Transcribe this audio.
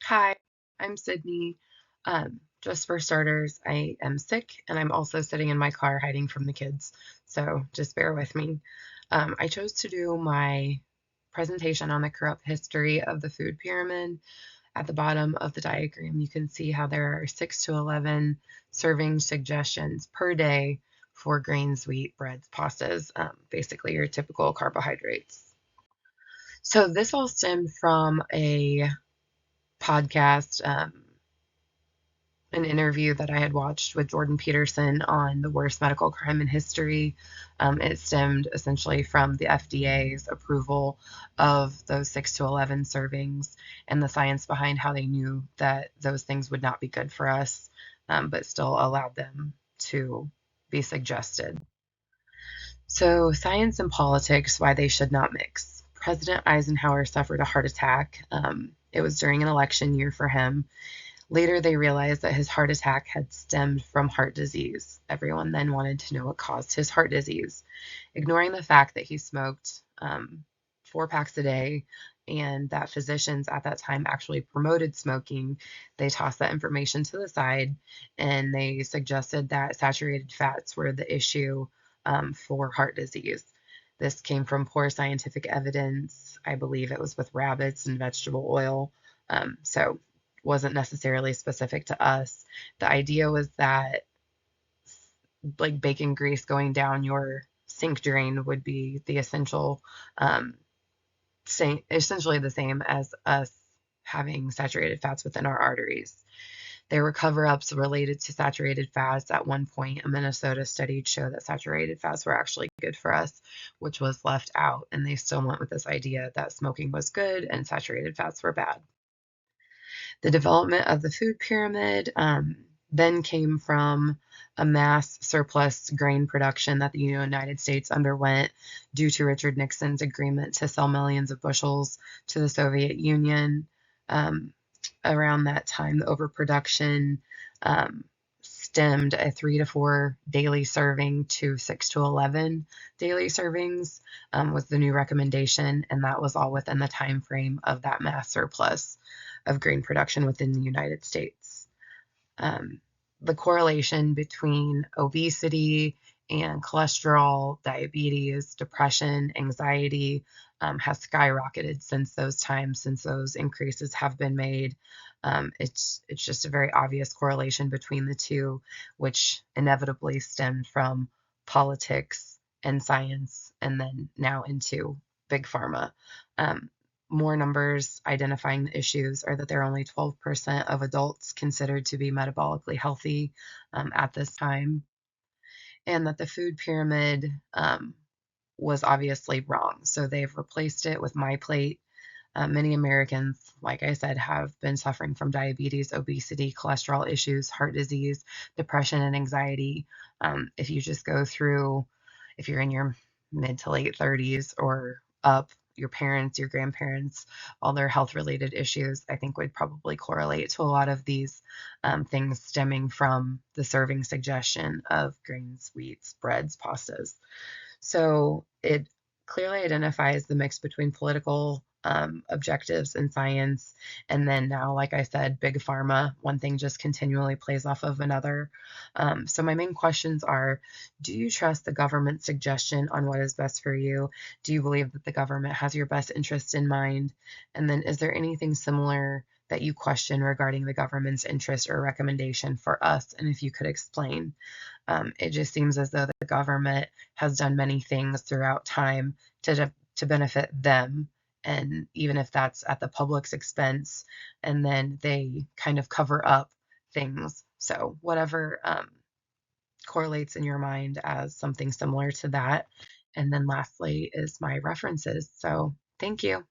Hi, I'm Sydney. Just for starters, I am sick and I'm also sitting in my car hiding from the kids, so just bear with me. I chose to do my presentation on the corrupt history of the food pyramid. At the bottom of the diagram, you can see how there are 6 to 11 serving suggestions per day for grains, wheat, breads, pastas, basically your typical carbohydrates. So this all stemmed from a podcast. An interview that I had watched with Jordan Peterson on the worst medical crime in history. It stemmed essentially from the FDA's approval of those 6 to 11 servings and the science behind how they knew that those things would not be good for us, but still allowed them to be suggested. So, science and politics, why they should not mix. President Eisenhower suffered a heart attack. It was during an election year for him. Later, they realized that his heart attack had stemmed from heart disease. Everyone then wanted to know what caused his heart disease, ignoring the fact that he smoked 4 packs a day and that physicians at that time actually promoted smoking. They tossed that information to the side and they suggested that saturated fats were the issue for heart disease. This came from poor scientific evidence. I believe it was with rabbits and vegetable oil. So wasn't necessarily specific to us. The idea was that like bacon grease going down your sink drain would be the um, essentially the same as us having saturated fats within our arteries. There were cover-ups related to saturated fats. At one point, a Minnesota study showed that saturated fats were actually good for us, which was left out, and they still went with this idea that smoking was good and saturated fats were bad. The development of the food pyramid then came from a mass surplus grain production that the United States underwent due to Richard Nixon's agreement to sell millions of bushels to the Soviet Union. Um, Around that time, the overproduction stemmed a 3 to 4 daily serving to 6 to 11 daily servings was the new recommendation, and that was all within the time frame of that mass surplus of grain production within the United States. Um, the correlation between obesity and cholesterol, diabetes, depression, anxiety has skyrocketed since those times, since those increases have been made. It's just a very obvious correlation between the two, which inevitably stemmed from politics and science, and then now into big pharma. Um, More numbers identifying the issues are that there are only 12% of adults considered to be metabolically healthy at this time, and that the food pyramid was obviously wrong. So they've replaced it with MyPlate. Many Americans, like I said, have been suffering from diabetes, obesity, cholesterol issues, heart disease, depression, and anxiety. If you just go through, if you're in your mid to late 30s or up, your parents, your grandparents, all their health related issues, I think would probably correlate to a lot of these things stemming from the serving suggestion of grains, wheats, breads, pastas. So it clearly identifies the mix between political objectives and science. And then now, like I said, big pharma, one thing just continually plays off of another. So my main questions are, do you trust the government's suggestion on what is best for you? Do you believe that the government has your best interest in mind? And then is there anything similar that you question regarding the government's interest or recommendation for us? And if you could explain. It just seems as though the government has done many things throughout time to benefit them, and even if that's at the public's expense, and then they kind of cover up things. So whatever correlates in your mind as something similar to that. And then lastly is my references. So thank you.